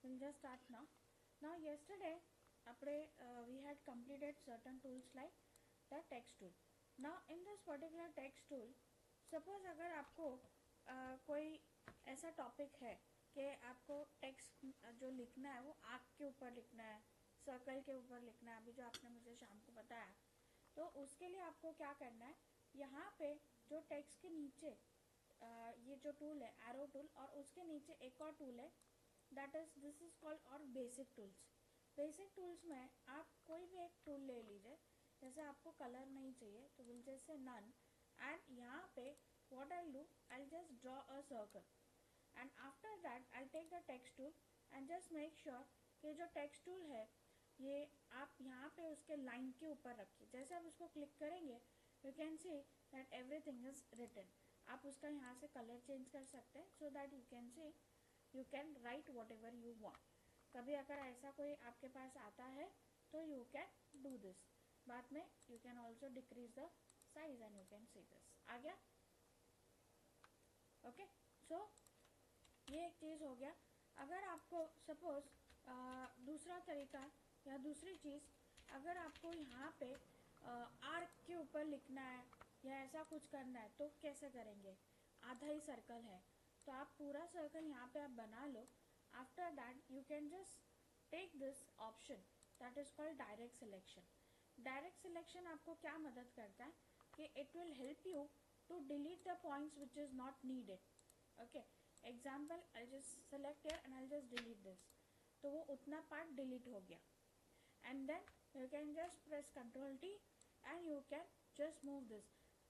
we'll just start now. Now yesterday we had completed certain tools like the text tool. Now in this particular text tool, suppose अगर आपको कोई ऐसा topic है कि आपको text जो लिखना है वो आर्क के ऊपर लिखना है, सर्कल के ऊपर लिखना है, अभी जो आपने मुझे शाम को बताया, तो उसके लिए आपको क्या करना है, यहाँ पे जो टेक्स्ट के नीचे ये जो टूल है एरो टूल, और उसके नीचे एक और टूल है that is this is called और बेसिक टूल्स. बेसिक टूल्स में आप कोई भी एक टूल ले लीजिए. जैसे आपको कलर नहीं चाहिए तो will just say none, and यहाँ पे what I do, I just draw a circle, and after that I take the text tool and just make sure कि जो टेक्स्ट टूल है ये आप यहाँ पे उसके लाइन के ऊपर रखिए. जैसे आप उसको क्लिक करेंगे you can see that everything is written. आप उसका यहाँ से कलर चेंज कर सकते हैं so that you can see you can write whatever you want. कभी अगर ऐसा कोई आपके पास आता है तो यू कैन डू दिस. बाद में you can also decrease the size and you can see this. आ गया? ओके, सो ये एक चीज़ हो गया. अगर आपको सपोज दूसरा तरीका या दूसरी चीज़, अगर आपको यहाँ पे आर्क के ऊपर लिखना है या ऐसा कुछ करना है तो कैसे करेंगे. आधा ही सर्कल है तो आप पूरा सर्कल यहाँ पे आप बना लो. After that you can just take this option that is called direct selection. Direct selection आपको क्या मदद करता है कि it will help you to delete the points which is not needed. Okay, example I just select here and I just delete this, तो वो उतना part delete हो गया. And then you can just press control T and you can just move this.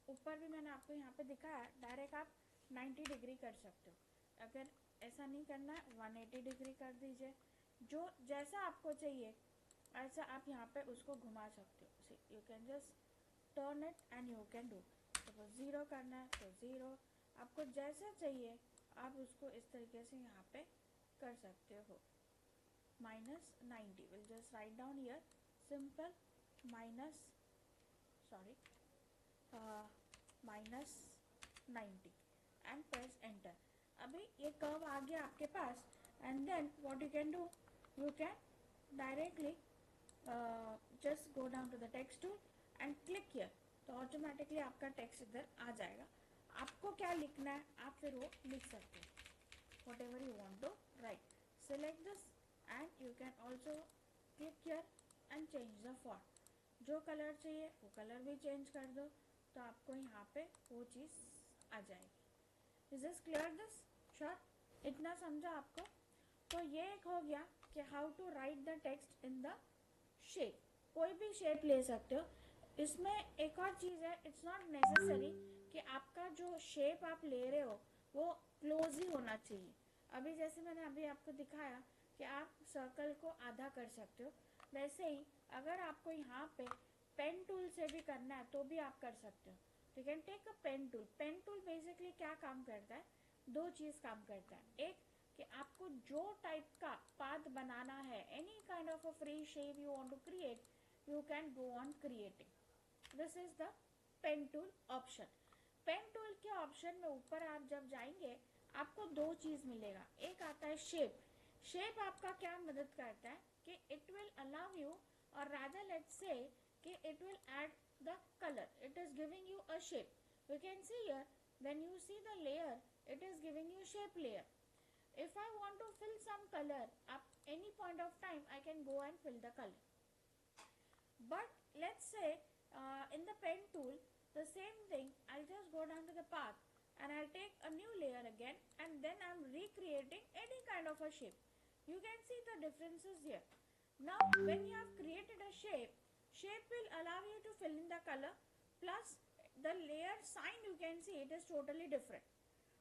ऊपर भी मैंने आपको यहाँ पे दिखाया, डायरेक्ट आप 90 डिग्री कर सकते हो. अगर ऐसा नहीं करना है 180 डिग्री कर दीजिए. जो जैसा आपको चाहिए ऐसा आप यहाँ पे उसको घुमा सकते हो. You can just turn it and you can do. Suppose 0 करना है तो 0, आपको जैसा चाहिए आप उसको इस तरीके से यहाँ पे कर सकते हो. -90 will just write down here simple -90 and press enter. अभी ये कर्व आ गया आपके पास. And then what you can do, you can directly just go down to the text tool and click here, तो ऑटोमेटिकली आपका टेक्स्ट इधर आ जाएगा. आपको क्या लिखना है आप फिर वो लिख सकते हो, whatever you want to write. Select this and you can also click here and change the font. जो कलर चाहिए वो कलर भी चेंज कर दो तो आपको यहाँ पे वो चीज़ आ जाएगी. Is this clear this? Sure, इतना समझा आपको? तो ये एक हो गया कि how to write the text in the shape. कोई भी शेप ले सकते हो. इसमें एक और चीज़ है, इट्स नॉट नेसेसरी कि आपका जो शेप आप ले रहे हो वो क्लोज ही होना चाहिए. अभी जैसे मैंने अभी आपको दिखाया कि आप सर्कल को आधा कर सकते हो, वैसे ही अगर आपको यहाँ पे पेन टूल से भी करना है तो भी आप कर सकते हो. तो you can take a pen tool. Pen tool basically क्या काम करता है, दो चीज़ काम करता है. एक कि आपको जो टाइप का पाथ बनाना है, any kind of a free shape you want to create, you can go on creating. This is the pen tool option. Pen tool के ऑप्शन में ऊपर आप जब जाएंगे आपको दो चीज़ मिलेगा. एक आता है शेप. शेप आपका क्या मदद करता है कि इट विल अलाउ यू, और रादर लेट्स से कि it will add the colour. It is giving you a shape. You can see here when you see the layer it is giving you shape layer. If I want to fill some color at any point of time, I can go and fill the color. But let's say in the pen tool, the same thing, I'll just go down to the path and I'll take a new layer again, and then I'm recreating any kind of a shape. You can see the differences here. Now when you have created a shape will allow you to fill in the color, plus the layer sign you can see it is totally different.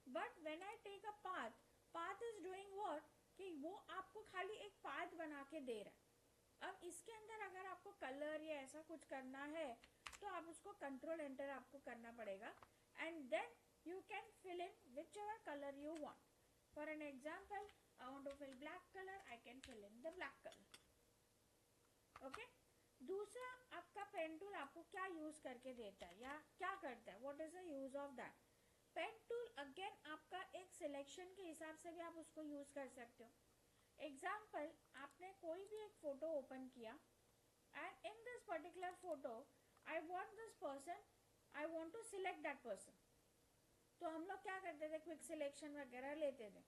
But when I take a path, path is doing what कि वो आपको खाली एक path बना के दे रहा है. अब इसके अंदर अगर आपको कलर या ऐसा कुछ करना है तो आप उसको कंट्रोल एंटर आपको करना पड़ेगा, and then you can fill in whichever colour you want. For an example, I want to fill black colour, I can fill in the black colour. Okay, दूसरा आपका पेन टूल आपको क्या use करके देता है या क्या करता है, what is the use of that. Pen tool again आपका एक सिलेक्शन के हिसाब से भी आप उसको यूज कर सकते हो. एग्जाम्पल, आपने कोई भी एक फ़ोटो ओपन किया and in this particular photo I want this person, I want to select that person. तो हम लोग क्या करते थे, क्विक सिलेक्शन वगैरह लेते थे,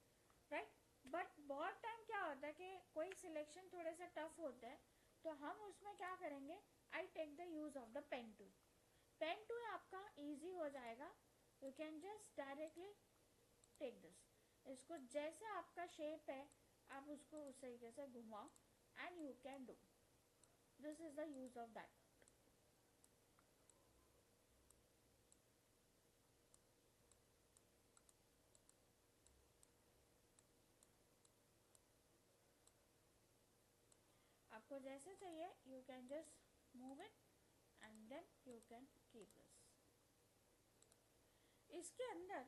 राइट. बट बहुत टाइम क्या होता है कि कोई सिलेक्शन थोड़े से टफ होता है, तो हम उसमें क्या करेंगे, I take the use of the pen tool. Pen tool आपका ईजी हो जाएगा. You can just directly take this. इसको जैसे आपका शेप है आप उसको उस तरीके से घुमाओ and you can do. This is the use of that. आपको जैसे चाहिए you can just move it and then you can keep this. इसके अंदर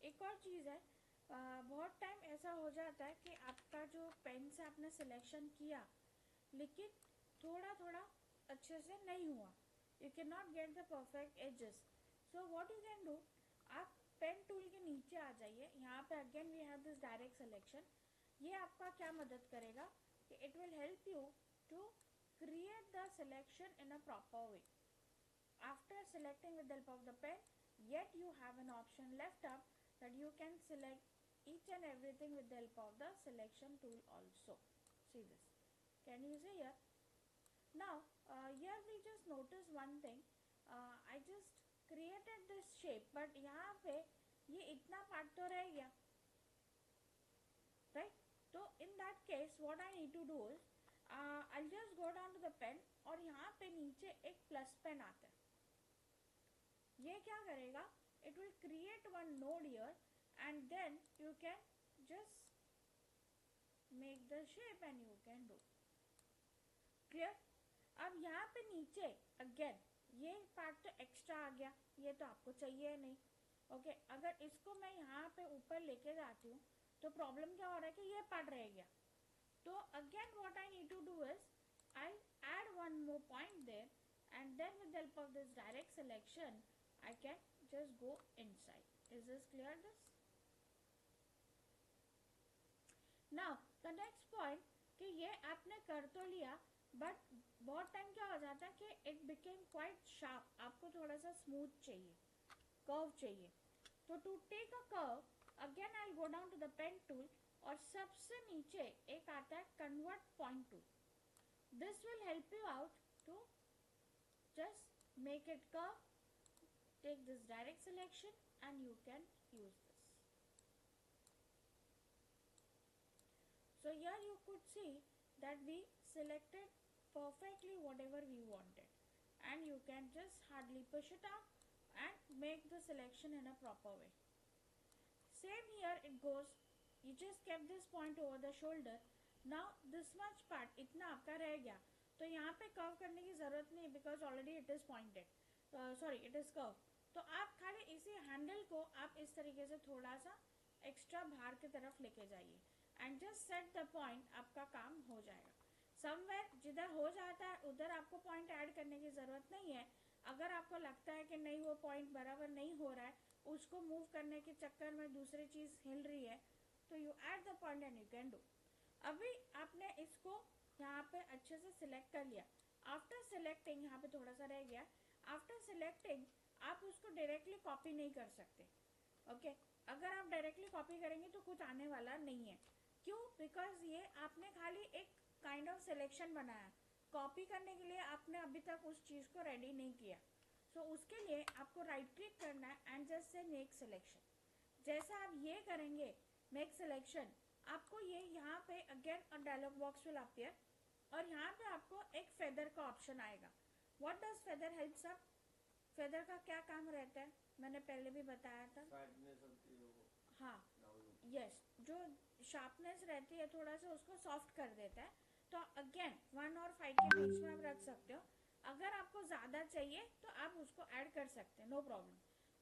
एक और चीज़ है. बहुत टाइम ऐसा हो जाता है कि आपका जो पेन से आपने सिलेक्शन किया लेकिन थोड़ा थोड़ा अच्छे से नहीं हुआ. You can not get the perfect edges. So what you can do, आप पेन टूल के नीचे आ जाइए. यहाँ पे again we have this direct selection. ये आपका क्या मदद करेगा कि it will help you to create the selection in a proper way. After selecting with the help of the pen, yet you have an option left up that you can select each and everything with the help of the selection tool also. See this. Can you see here? Now, here we just notice one thing. I just created this shape, but यहाँ पे ये इतना part तो रह गया, right? तो in that case, what I need to do is, I'll just go down to the pen और यहाँ पे नीचे एक प्लस पेन आता है. ये क्या करेगा, it will create one node here and then you can just make the shape and you can do. Clear? अब यहाँ पे नीचे अगेन ये पार्ट तो एक्स्ट्रा आ गया, ये तो आपको चाहिए नहीं. ओके, अगर इसको मैं यहाँ पे ऊपर लेके जाती हूँ तो प्रॉब्लम क्या हो रहा है कि ये पार्ट रह गया. तो again what I need to do is I add one more point there and then with the help of this direct selection I can just go inside. Is this clear? This now the next point कि ये आपने कर तो लिया but बहुत time क्या हो जाता है कि इट बिकेम क्वाइट शार्प. आपको थोड़ा सा स्मूथ चाहिए, कर्व चाहिए. तो to take a curve again I go down to the pen tool और सबसे नीचे एक आता है convert point tool. This will help you out to just make it curve. Take this direct selection and you can use this. So here you could see that we selected perfectly whatever we wanted and you can just hardly push it out and make the selection in a proper way. Same here it goes. You just kept this point over the shoulder. Now this much part इतना आपका रह गया तो यहाँ पे curve करने की ज़रूरत नहीं because already it is pointed, sorry it is curve. तो आप खाली इसी हैंडल को आप इस तरीके से थोड़ा सा एक्स्ट्रा बाहर की तरफ लेके जाइए and just set the point. आपका काम हो जाएगा. समवेयर जिधर हो जाता है उधर आपको पॉइंट ऐड करने की ज़रूरत नहीं है. अगर आपको लगता है कि नहीं वो पॉइंट बराबर नहीं हो रहा है, उसको मूव करने के चक्कर में दूसरी चीज़ हिल रही है, तो you add the point and you can do. अभी आपने इसको यहाँ पे अच्छे से सिलेक्ट कर लिया. आफ्टर सिलेक्टिंग यहाँ पे थोड़ा सा रह गया. आफ्टर सिलेक्टिंग आप उसको डायरेक्टली कॉपी नहीं कर सकते. ओके, अगर आप डायरेक्टली कॉपी करेंगे तो कुछ आने वाला नहीं है. क्यों? बिकॉज ये आपने खाली एक काइंड ऑफ सिलेक्शन बनाया. कॉपी करने के लिए आपने अभी तक उस चीज़ को रेडी नहीं किया. सो उसके लिए आपको राइट क्लिक करना है and just say make selection. जैसा आप ये करेंगे मेक सिलेक्शन, आपको ये यहाँ पे again a dialog box will appear और यहाँ पे आपको एक फेदर का ऑप्शन आएगा. What does feather helps up? Feather का क्या काम रहता है मैंने पहले भी बताया था. हाँ, यस, जो शार्पनेस रहती है थोड़ा सा उसको सॉफ्ट कर देता है. तो अगेन 1 और 5 के बीच में आप रख सकते हो. अगर आपको ज़्यादा चाहिए तो आप उसको ऐड कर सकते हैं, नो प्रॉब्लम.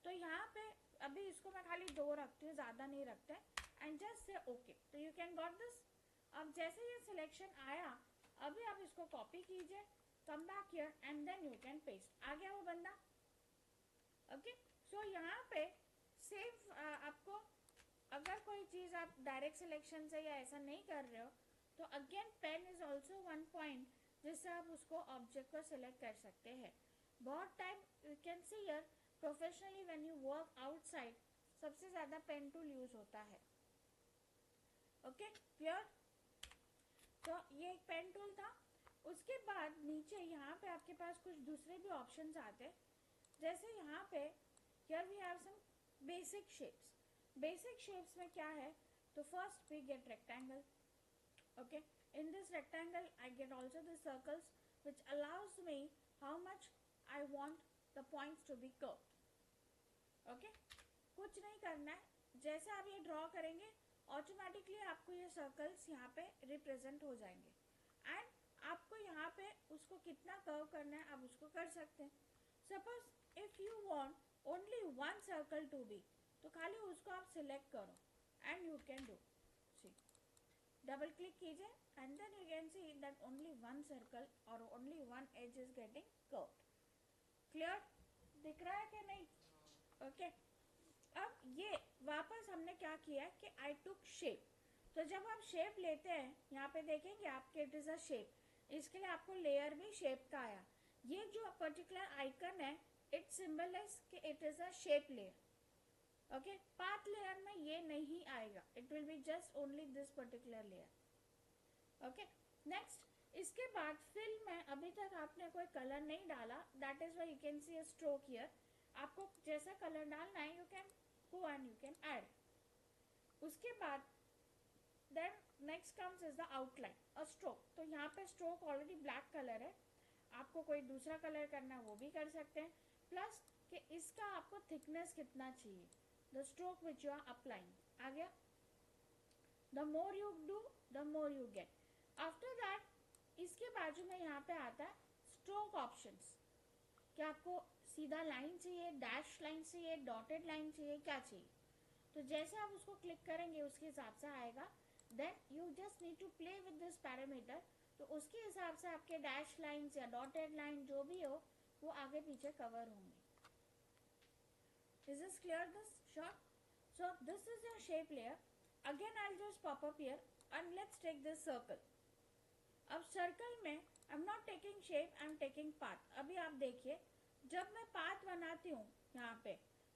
तो यहाँ पे अभी इसको मैं खाली 2 रखती हूँ, ज़्यादा नहीं रखते. एंड जस्ट से ओके, तो यू कैन गॉट दिस. अब जैसे ये सिलेक्शन आया अभी आप इसको कॉपी कीजिए, come back here and then you can paste. आ गया वो बंदा. ओके, सो यहाँ पे सेम आपको अगर कोई चीज़ आप डायरेक्ट सिलेक्शन से या ऐसा नहीं कर रहे हो तो again pen is also one point जिससे आप उसको ऑब्जेक्ट को सिलेक्ट कर सकते हैं. बहुत time you can see here professionally when you work outside सबसे ज़्यादा पेन टूल यूज होता है. Okay clear. तो ये एक पेन टूल था. उसके बाद नीचे यहाँ पे आपके पास कुछ दूसरे भी ऑप्शंस आते हैं. जैसे यहाँ पे here we have some basic shapes. Basic shapes में क्या है, तो first we get rectangle. Okay, in this rectangle I get also the circles which allows me how much I want the points to be curved. Okay, कुछ नहीं करना है, जैसे आप ये ड्रॉ करेंगे ऑटोमेटिकली आपको ये सर्कल्स यहाँ पे रिप्रेजेंट हो जाएंगे. एंड आपको यहाँ पे उसको कितना कर्व करना है आप उसको कर सकते हैं. Suppose if you want only one circle to be, तो खाली उसको आप सिलेक्ट करो and you can do. See, double click कीजिए and then you can see that only one circle और only one edge is getting curved. Clear दिख रहा है कि नहीं? ओके अब ये वापस हमने क्या किया कि आई टुक शेप. तो जब आप शेप लेते हैं यहाँ पे देखेंगे आपके इट इज अ शेप. इसके लिए आपको लेयर भी शेप का आया. ये जो पर्टिकुलर आइकन है इट सिंबलाइज कि it is a shape layer. Okay, path layer में ये नहीं आएगा, it will be just only this particular layer. Okay next, इसके बाद फिल में अभी तक आपने कोई कलर नहीं डाला, that is why you can see a stroke here. आपको जैसा कलर डालना है you can go and you can add. उसके बाद then next comes is the outline, a stroke. तो यहाँ पे स्ट्रोक ऑलरेडी ब्लैक कलर है, आपको कोई दूसरा कलर करना है वो भी कर सकते हैं. प्लस कि इसका आपको थिकनेस कितना चाहिए, the stroke which you are applying आ गया. The more you do the more you get. After that इसके बाजू में यहाँ पे आता है स्ट्रोक ऑप्शंस. क्या आपको सीधा लाइन चाहिए, डैश लाइन चाहिए, डॉटेड लाइन चाहिए, क्या चाहिए. तो जैसे आप उसको क्लिक करेंगे उसके हिसाब से आएगा. Then you just need to play with this parameter. तो उसके हिसाब से आपके डैश लाइन्स या डॉटेड लाइन जो भी हो वो आगे पीछे कवर होंगे. Is this clear this short? So this is your shape layer. Again I will just pop up here and let's take this circle. अब सर्कल में I am not taking shape, I am taking path. अभी आप देखिए जब मैं path बनाती हूँ यहाँ पे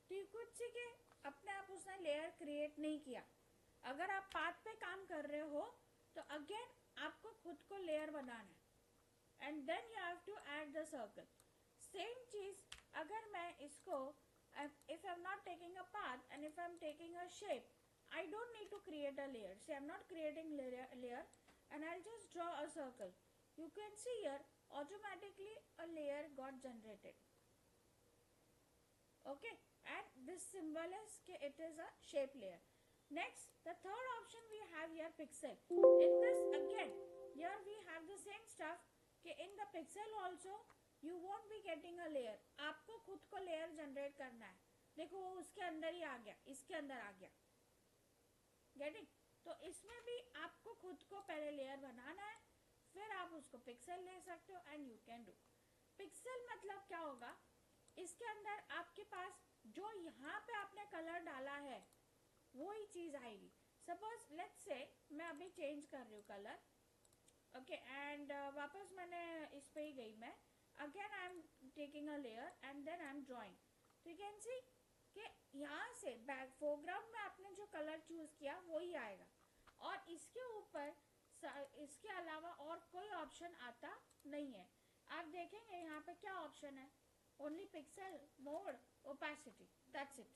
तो यू कुड सी के अपने आप उसने लेयर क्रिएट नहीं किया. अगर आप पाथ पे काम कर रहे हो तो अगेन आपको खुद को लेयर बनाना है and then you have to add the circle. Same चीज अगर मैं इसको if I am not taking a path and if I am taking a shape, I don't need to create a layer. See I am not creating layer and I'll just draw a circle. You can see here automatically a layer got generated. Okay, and this symbol is it is a shape layer. Next, the third option we have here pixel. In this again here we have the same stuff कि in the pixel also you won't be getting a layer. आपको खुद को layer generate करना है. देखो वो उसके अंदर ही आ गया, इसके अंदर आ गया. Getting? तो इसमें भी आपको खुद को पहले लेयर बनाना है, फिर आप उसको पिक्सल ले सकते हो and you can do. Pixel मतलब क्या होगा, इसके अंदर आपके पास जो यहाँ पे आपने कलर डाला है वो ही चीज आएगी. सपोज लेट्स से मैं अभी चेंज कर रही हूँ कलर. ओके एंड वापस मैंने इस पे ही गई मैं. Again I am taking a layer and then I am drawing. तो यू कैन सी कि यहाँ से बैक फोरग्राउंड में आपने जो कलर चूज किया वो ही आएगा और इसके ऊपर इसके अलावा और कोई ऑप्शन आता नहीं है. आप देखेंगे यहाँ पे क्या ऑप्शन है, only pixel, mode, opacity, that's it.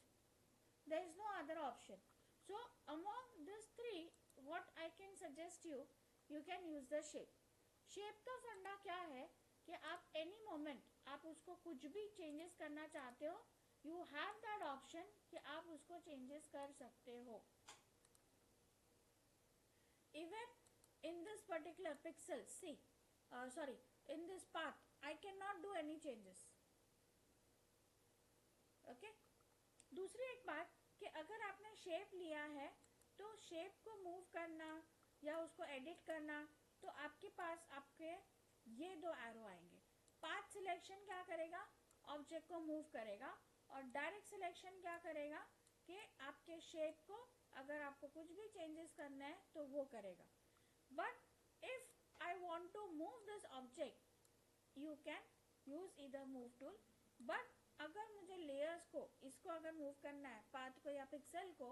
There is no other option. So among this three what I can suggest you, you can use the shape. Shape का फंडा क्या है कि आप एनी मोमेंट आप उसको कुछ भी चेंजेस करना चाहते हो, यू हैव दैट ऑप्शन कि आप उसको चेंजेस कर सकते हो. Even in this particular pixel, see, sorry, in this path, I cannot do any changes. Okay? दूसरी एक बात कि अगर आपने शेप लिया है तो शेप को मूव करना या उसको एडिट करना तो आपके पास आपके ये दो एरो आएंगे. पाथ सिलेक्शन क्या करेगा, ऑब्जेक्ट को मूव करेगा और डायरेक्ट सिलेक्शन क्या करेगा कि आपके शेप को अगर आपको कुछ भी चेंजेस करना है तो वो करेगा. But want to move this object, you can use either move tool. But अगर मुझे लेयर्स को, इसको अगर मूव करना है, पाथ को या पिक्सल को,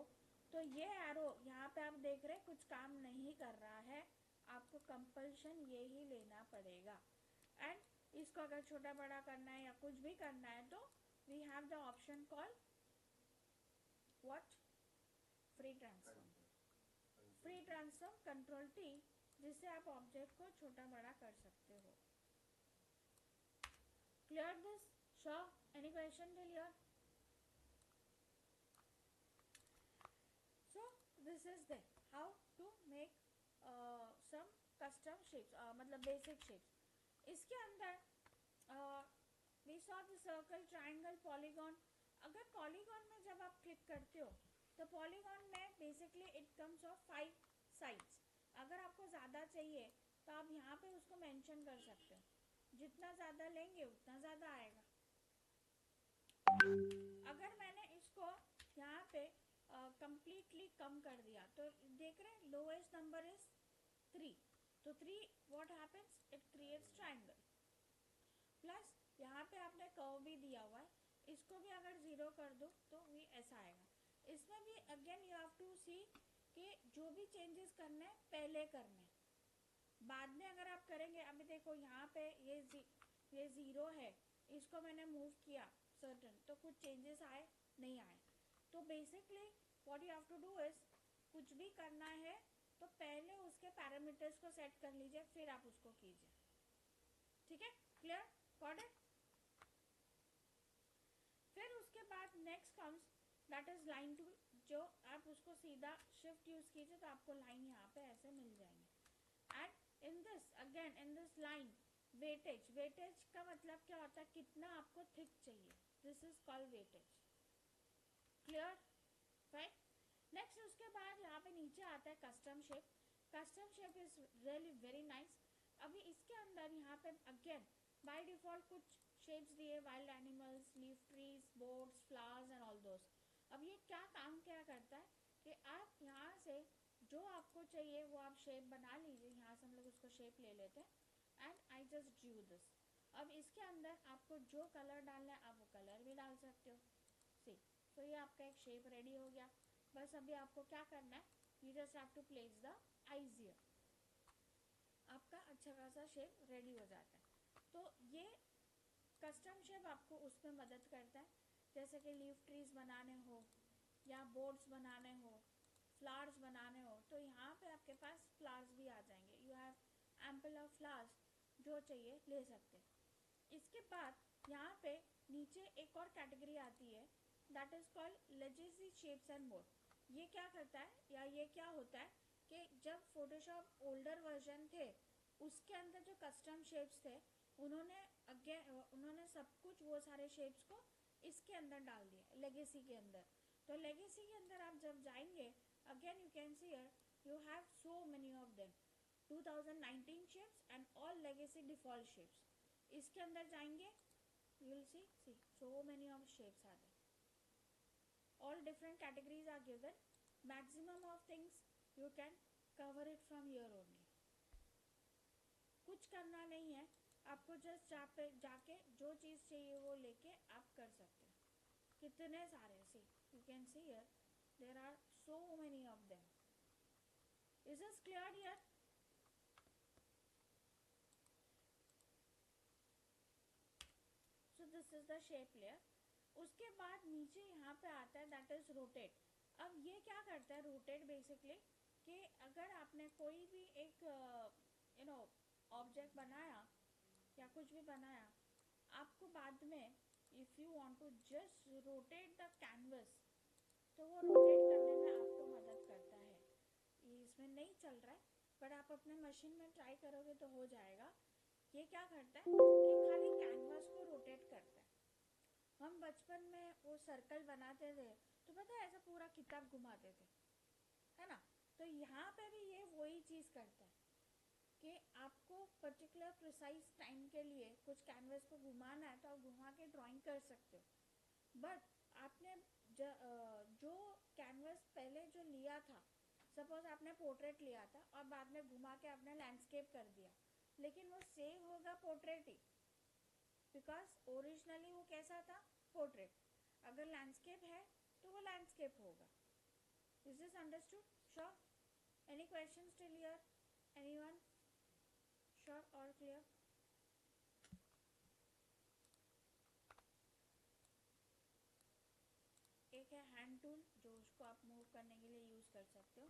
तो ये एरो यहाँ पे आप देख रहे हैं कुछ काम नहीं कर रहा है, आपको कंपल्शन ये ही लेना पड़ेगा. एंड इसको अगर छोटा बड़ा करना है या कुछ भी करना है तो we have the option call what, free transform. Free transform control T, जिससे आप ऑब्जेक्ट को छोटा बड़ा कर सकते हो. Clear this? Sure? Any question till here? So this is the how to make some custom shapes, मतलब बेसिक शेप्स. इसके अंदर we saw the circle, triangle, polygon. अगर पॉलीगॉन में जब आप क्लिक करते हो तो पॉलीगॉन में basically it comes of 5 sides. अगर आपको ज़्यादा चाहिए तो आप यहाँ पे उसको मेंशन कर सकते हो. जितना ज़्यादा लेंगे उतना ज़्यादा आएगा. अगर मैंने इसको यहाँ पे कंप्लीटली कम कर दिया तो देख रहे हैं लोएस्ट नंबर इज 3. तो 3 what happens, it creates triangle. Plus यहाँ पे आपने कर्व भी दिया हुआ है, इसको भी अगर 0 कर दो तो भी ऐसा आएगा. इसमें भी अगेन यू हैव टू सी कि जो भी चेंजेस करने हैं पहले करने, बाद में अगर आप करेंगे. अभी देखो यहाँ पे ये 0 है, इसको मैंने मूव किया सर्टन, तो कुछ चेंजेस आए नहीं आए. तो basically what you have to do is, कुछ भी करना है तो पहले उसके पैरामीटर्स को सेट कर लीजिए, फिर आप उसको कीजिए. ठीक है? क्लियर? Got it? फिर उसके बाद next comes that is line tool. जो आप उसको सीधा शिफ्ट यूज कीजिए तो आपको लाइन यहाँ पे ऐसे मिल जाएंगे. And in this again, in this line weightage. Weightage का मतलब क्या होता है, कितना आपको थिक चाहिए. This is called weightage. Clear? Fine. Next उसके बाद यहाँ पे नीचे आता है custom shape. Custom shape is really very nice. अभी इसके अंदर यहाँ पे अगेन बाय डिफॉल्ट कुछ शेप्स दिए, wild animals, leaf trees, boards, flowers and all those. अब ये क्या काम क्या करता है कि आप यहाँ से जो आपको चाहिए वो आप शेप बना लीजिए. यहाँ से हम लोग उसको शेप ले लेते हैं. And I just Drew this. अब इसके अंदर आपको जो कलर डालना है आप वो कलर भी डाल सकते हो. सी, तो ये आपका एक शेप रेडी हो गया. बस अभी आपको क्या करना है, you just have to place the eyes here. आपका अच्छा खासा शेप रेडी हो जाता है. तो ये कस्टम शेप आपको उसमें मदद करता है, जैसे कि लीफ ट्रीज बनाने हो या बोर्ड्स बनाने हो, फ्लावर्स बनाने हो, तो यहाँ पे आपके पास फ्लावर्स भी आ जाएंगे. You have ample of flowers, जो चाहिए ले सकते. इसके बाद यहाँ पे नीचे एक और कैटेगरी आती है that is called legacy shapes and mode. ये क्या करता है या ये क्या होता है कि जब फोटोशॉप ओल्डर वर्जन थे उसके अंदर जो कस्टम शेप्स थे उन्होंने सब कुछ वो सारे शेप्स को इसके अंदर डाल दिया लेगेसी के अंदर. तो लेगेसी के अंदर आप जब जाएंगे again you can see here you have so many of them 2019 shapes and all legacy default shapes. इसके अंदर जाएंगे you will see so many of shapes are there. All different categories are given. Maximum of things you can cover it from here only. कुछ करना नहीं है आपको, just जाके जो चीज़ चाहिए वो लेके आप कर सकते हैं. कितने सारे, see you can see here there are so many of them. Is this clear here? So this is the shape layer. उसके बाद नीचे यहाँ पे आता है दैट इज रोटेट. अब ये क्या करता है रोटेट बेसिकली कि अगर आपने कोई भी एक ऑब्जेक्ट बनाया या कुछ भी बनाया, आपको बाद में if you want to just rotate the canvas तो वो रोटेट करने में आपको मदद करता है. ये इसमें नहीं चल रहा है पर आप अपने मशीन में ट्राई करोगे तो हो जाएगा. ये क्या करता है कि खाली कैनवास को रोटेट करता है. हम बचपन में वो सर्कल बनाते थे तो पता है ऐसा पूरा किताब घुमाते थे, है ना. तो यहाँ पे भी ये वही चीज़ करता है कि आपको पर्टिकुलर प्रिसाइज टाइम के लिए कुछ कैनवास को घुमाना है तो आप घुमा के ड्राइंग कर सकते हो. बट आपने जो कैनवास पहले जो लिया था, सपोज आपने पोर्ट्रेट लिया था और बाद में घुमा के आपने लैंडस्केप कर दिया, लेकिन वो सेव होगा पोर्ट्रेट ही, बिकॉज ओरिजिनली वो कैसा था, पोर्ट्रेट. अगर लैंडस्केप है तो वो लैंडस्केप होगा. Is this understood? Sure? Any question till here? Anyone? Sure और क्लियर? एक है हैंड टूल, जो उसको आप मूव करने के लिए यूज़ कर सकते हो.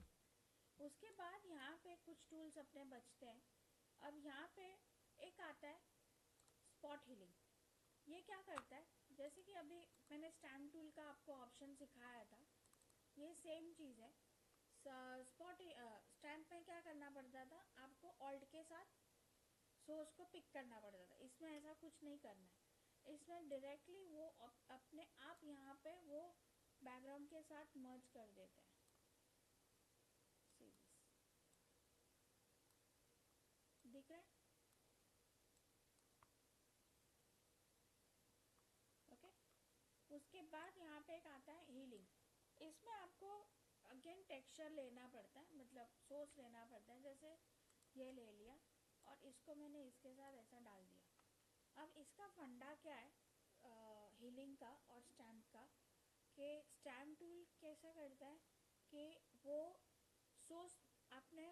उसके बाद यहाँ पे कुछ टूल्स अपने बचते हैं. अब यहाँ पे एक आता है स्पॉट हीलिंग. ये क्या करता है, जैसे कि अभी मैंने स्टैम्प टूल का आपको ऑप्शन सिखाया था, ये सेम चीज़ है. स्पॉट स्टैम्प में क्या करना पड़ता था आपको, ऑल्ट के साथ सोर्स को पिक करना पड़ता था. इसमें ऐसा कुछ नहीं करना है. इसमें डायरेक्टली वो अपने आप यहाँ पे वो बैकग्राउंड के साथ मर्ज कर देते हैं. सीरीज दिख रहा है? ओके. उसके बाद यहाँ पे एक आता है हीलिंग. इसमें आपको अगेन टेक्सचर लेना पड़ता है, मतलब सोर्स लेना पड़ता है. जैसे ये ले लिया और इसको मैंने इसके साथ ऐसा डाल दिया. अब इसका फंडा क्या है हीलिंग का और स्टैम्प का, कि स्टैम्प टूल कैसा करता है कि वो सोर्स आपने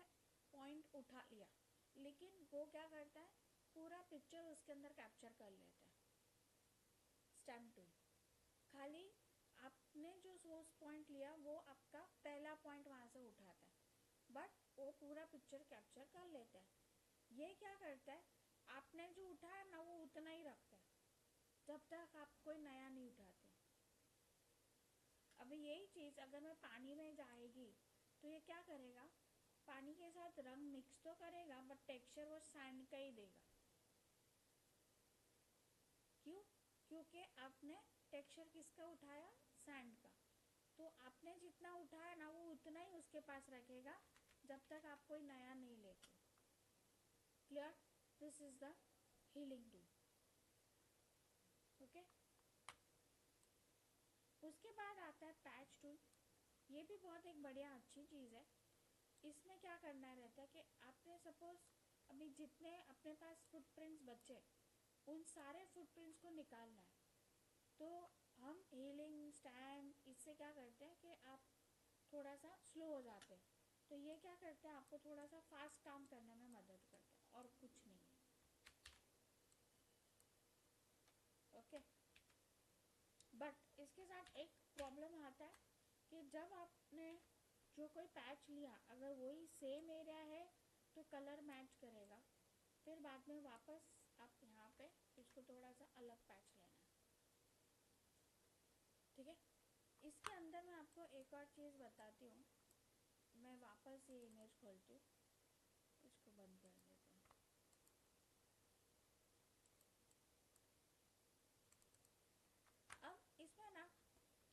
पॉइंट उठा लिया, लेकिन वो क्या करता है पूरा पिक्चर उसके अंदर कैप्चर कर लेता है. स्टैम्प टूल खाली आपने जो सोर्स पॉइंट लिया वो आपका पहला पॉइंट वहाँ से उठाता है, बट वो पूरा पिक्चर कैप्चर कर लेता है. ये क्या करता है, आपने जो उठाया ना वो उतना ही रखता है जब तक आप कोई नया नहीं उठाते. अभी यही चीज़ अगर मैं पानी में जाएगी तो ये क्या करेगा, पानी के साथ रंग मिक्स तो करेगा बट टेक्सचर वो सैंड का ही देगा. क्यों? क्योंकि आपने टेक्सचर किसका उठाया, सैंड का. तो आपने जितना उठाया ना वो उतना ही उसके पास रखेगा जब तक आप कोई नया नहीं लेते. Clear? This is the healing tool. Okay. उसके बाद आता है पैच टूल. ये भी बहुत एक बढ़िया अच्छी चीज़ है. इसमें क्या करना रहता है कि आपने सपोज अभी जितने अपने पास फुटप्रिंट्स बचे उन सारे फुटप्रिंट्स को निकालना है. तो हम हीलिंग स्टैम्प इससे क्या करते हैं कि आप थोड़ा सा स्लो हो जाते हैं. तो ये क्या करते हैं, आपको थोड़ा सा फास्ट काम करने में मदद करते हैं और कुछ नहीं है. ओके. बट इसके साथ एक प्रॉब्लम आता है कि जब आपने जो कोई पैच लिया अगर वही सेम एरिया है तो कलर मैच करेगा, फिर बाद में वापस आप यहाँ पे इसको थोड़ा सा अलग पैच लेना है. ठीक है. इसके अंदर मैं आपको एक और चीज़ बताती हूँ. मैं वापस ये इमेज खोलती हूँ, इसको बंद कर देते हैं. अब इसमें ना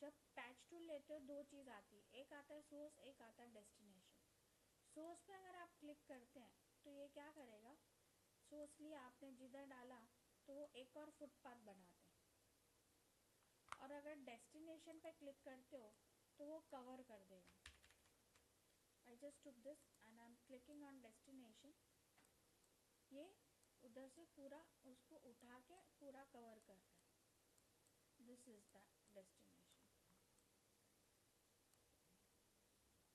जब पैच टूल लेते हो दो चीज़ आती है, एक आता है सोर्स, एक आता है डेस्टिनेशन. सोर्स पे अगर आप क्लिक करते हैं तो ये क्या करेगा, सोर्स लिया आपने जिधर डाला तो वो एक और फुटपाथ बनाते हैं. और अगर डेस्टिनेशन पे क्लिक करते हो तो वो कवर कर देगा. I just took this and I am clicking on destination. ये उधर से पूरा उसको उठा के पूरा कवर कर रहा है. This is the destination.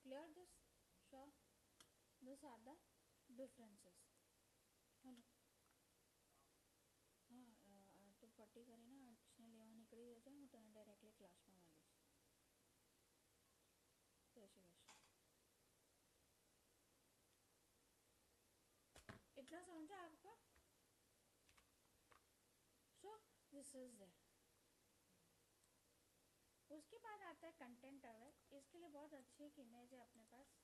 Clear this? Sure? This are the differences. Hello. હા તો પટ્ટી કરીને આર્ટ્સને લેવા નીકળી જજો, હું તને ડાયરેક્ટલી ક્લાસમાં મળીશ. જય શ્રી કૃષ્ણ. इतना समझा आपका? So this is there. उसके बाद आता है कंटेंट अवेयर. इसके लिए बहुत अच्छी एक इमेज है अपने पास.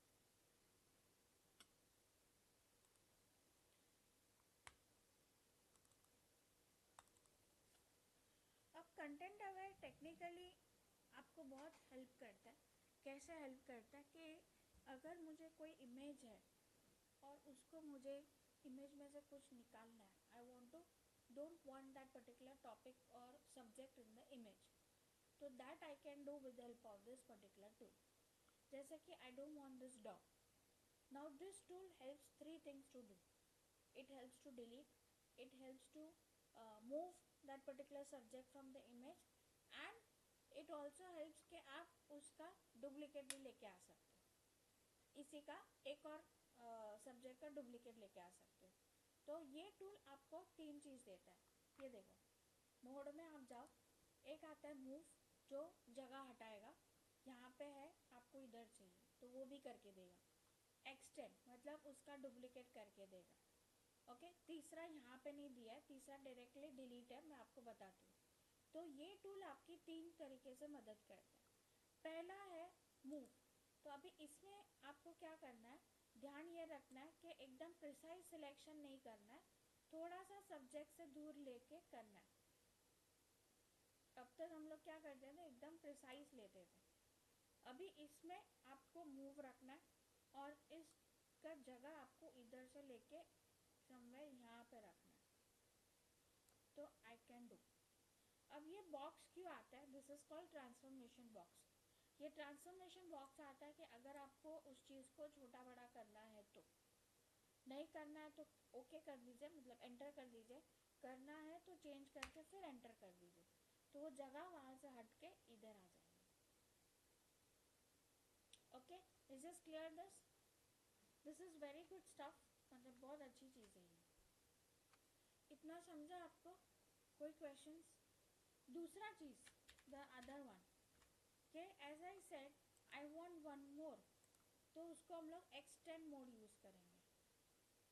अब कंटेंट अवेयर टेक्निकली आपको बहुत हेल्प करता है. कैसे हेल्प करता है कि अगर मुझे कोई इमेज है और उसको मुझे इमेज में से कुछ निकालना है, I want to don't want that particular topic और सब्जेक्ट इन द इमेज, तो that I can do with help of this particular tool. जैसे कि I don't want this dog. Now this tool helps three things to do. it helps to delete, it helps to move that particular subject from the image, and it also helps कि आप उसका duplicate भी लेके आ सकते हो, इसी का एक और सब्जेक्ट का डुप्लीकेट लेके आ सकते हो। तो ये टूल आपको 3 चीज़ देता है। ये देखो, मोड में आप जाओ, एक आता है मूव जो जगह हटाएगा, यहाँ पे है आपको इधर चाहिए तो वो भी करके देगा। एक्सटेंड मतलब उसका डुप्लीकेट करके देगा। ओके, तीसरा यहाँ पे नहीं दिया है, तीसरा डायरेक्टली डिलीट है, मैं आपको बताती हूँ। तो ये टूल आपकी 3 तरीके से मदद करता है। पहला है मूव। तो अभी इसमें आपको क्या करना है, ध्यान ये रखना है कि एकदम प्रिसाइज सिलेक्शन नहीं करना है, थोड़ा सा सब्जेक्ट से दूर लेके करना है। अब तक हम लोग क्या करते थे, एकदम प्रिसाइज लेते थे। अभी इसमें आपको मूव रखना है और इसका जगह आपको इधर से लेके समवेयर यहाँ पे रखना है। तो आई कैन डू। अब ये बॉक्स क्यों आता है, this is called transformation box. ये ट्रांसफॉर्मेशन बॉक्स आता है कि अगर आपको उस चीज़ को छोटा बड़ा करना है, तो नहीं करना है तो ओके कर दीजिए, मतलब एंटर कर दीजिए, करना है तो चेंज करके फिर एंटर कर दीजिए, तो वो जगह वहाँ से हट के इधर आ जाएगी। Okay, is this clear? This is very good stuff, मतलब बहुत अच्छी चीज़ है ये। इतना समझा आपको? कोई क्वेश्चंस? दूसरा चीज़, द अदर वन, के as I said I want one more, तो उसको हम लोग एक्सटेंड मोड यूज़ करेंगे।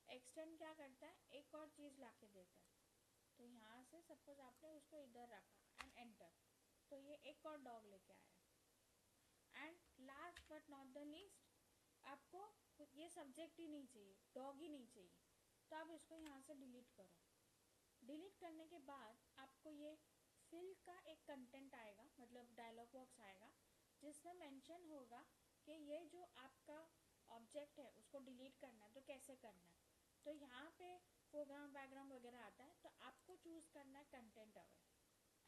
एक्सटेंड क्या करता है, एक और चीज़ ला के देता है। तो यहाँ से सपोज आपने उसको इधर रखा एंड एंटर, तो ये एक और डॉग लेके आया। And last but not the least, आपको ये सब्जेक्ट ही नहीं चाहिए, डॉग ही नहीं चाहिए, तो आप इसको यहाँ से डिलीट करो। डिलीट करने के बाद आपको ये फिल का एक कंटेंट आएगा, मतलब डायलॉग बॉक्स आएगा, जिसमें मेंशन होगा कि ये जो आपका ऑब्जेक्ट है उसको डिलीट करना है तो कैसे करना है। तो यहाँ पे फोरग्राउंड बैकग्राउंड वगैरह आता है, तो आपको चूज़ करना है कंटेंट अवेयर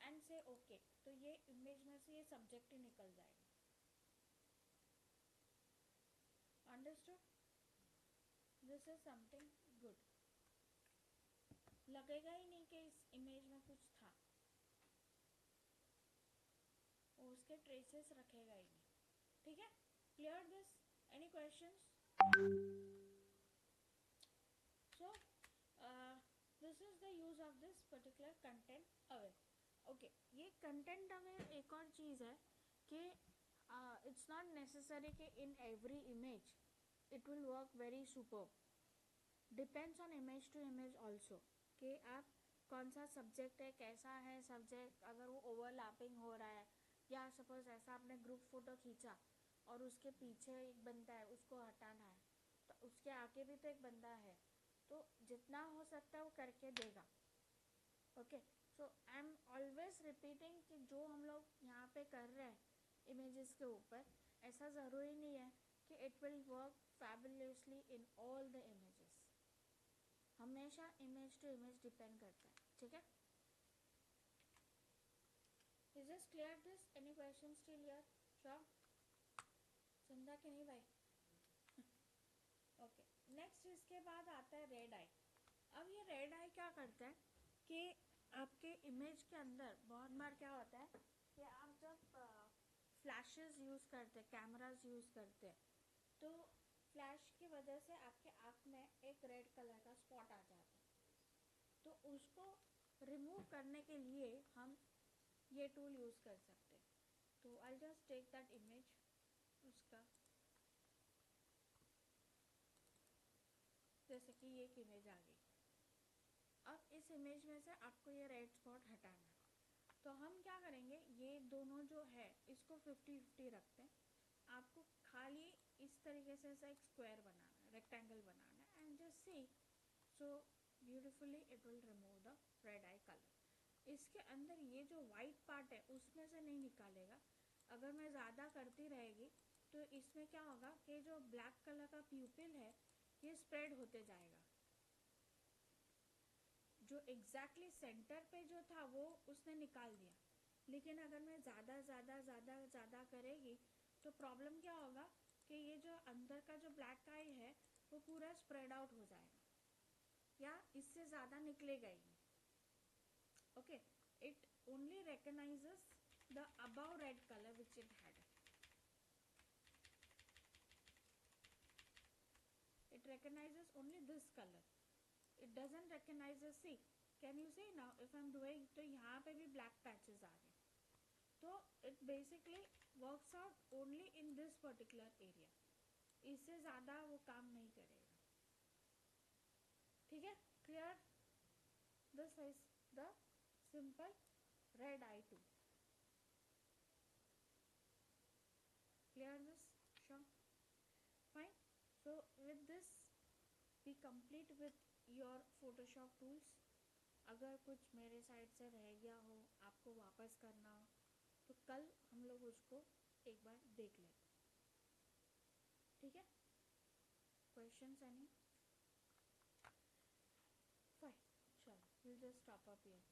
एंड से ओके, तो ये इमेज में से ये सब्जेक्ट ही निकल जाएगा। Understood? This is something good. लगेगा ही नहीं कि इस इमेज में कुछ था, उसके ट्रेसेस रखेगा ही नहीं। ठीक है, clear this? Any questions? So this is the use of this particular content aware. Okay, ये कंटेंट अवेयर एक और चीज़ है कि इट्स नॉट नेसेसरी कि in every image it will work very super, depends on image to image also, कि आप कौन सा सब्जेक्ट है, कैसा है सब्जेक्ट, अगर वो ओवरलैपिंग हो रहा है, या सपोज ऐसा आपने ग्रुप फोटो खींचा और उसके पीछे एक बंदा है उसको हटाना है, तो उसके आगे भी तो एक बंदा है, तो जितना हो सकता है वो करके देगा। Okay, so I am always repeating कि जो हम लोग यहाँ पे कर रहे हैं इमेजेस के ऊपर, ऐसा ज़रूरी नहीं है कि it will work fabulously in all the images, हमेशा इमेज टू इमेज डिपेंड करता है। ठीक है, is this clear? This any question still here? Sure? समझा कि नहीं भाई? ओके, नेक्स्ट इसके बाद आता है रेड आई। अब ये रेड आई क्या करता है कि आपके इमेज के अंदर बहुत बार क्या होता है कि आप जब फ्लैशेस यूज़ करते हैं, कैमरास यूज़ करते हैं, तो फ्लैश की वजह से आपके आँख में एक रेड कलर का स्पॉट आ जाता है। तो उसको रिमूव करने के लिए हम ये टूल यूज़ कर सकते हैं। तो I just take that image, उसका जैसे कि ये एक इमेज आ गई। अब इस इमेज में से आपको ये रेड स्पॉट हटाना है, तो हम क्या करेंगे, ये दोनों जो है इसको 50-50 रखते हैं। आपको खाली इस तरीके से ऐसा एक स्क्वायर बनाना है, रेक्टेंगल बनाना है, and just see so beautifully it will remove the red I colour. इसके अंदर ये जो वाइट पार्ट है उसमें से नहीं निकालेगा। अगर मैं ज़्यादा करती रहेगी तो इसमें क्या होगा कि जो ब्लैक कलर का प्यूपिल है ये स्प्रेड होते जाएगा। जो एग्जैक्टली सेंटर पे जो था वो उसने निकाल दिया, लेकिन अगर मैं ज़्यादा ज़्यादा ज़्यादा ज़्यादा करेगी तो प्रॉब्लम क्या होगा कि ये जो अंदर का जो ब्लैक आई है वो पूरा स्प्रेड आउट हो जाएगा। क्या इससे ज़्यादा निकलेगा ही नहीं. Okay, it only recognizes the above red color which it had. It recognizes only this color. It doesn't recognize the, see, can you see now if I'm doing, तो यहाँ पे भी black patches आ रहे हैं. तो it basically works out only in this particular area. इससे ज़्यादा वो काम नहीं करेगा. ठीक है, clear? This is the simple red eye tool. Clear this? Sure. Fine. So with this we complete with your Photoshop tools. अगर कुछ मेरे साइड से रह गया हो, आपको वापस करना हो, तो कल हम लोग उसको एक बार देख लेते. ठीक है, क्वेश्चंस एनी? फाइन, चलो, will just stop up here.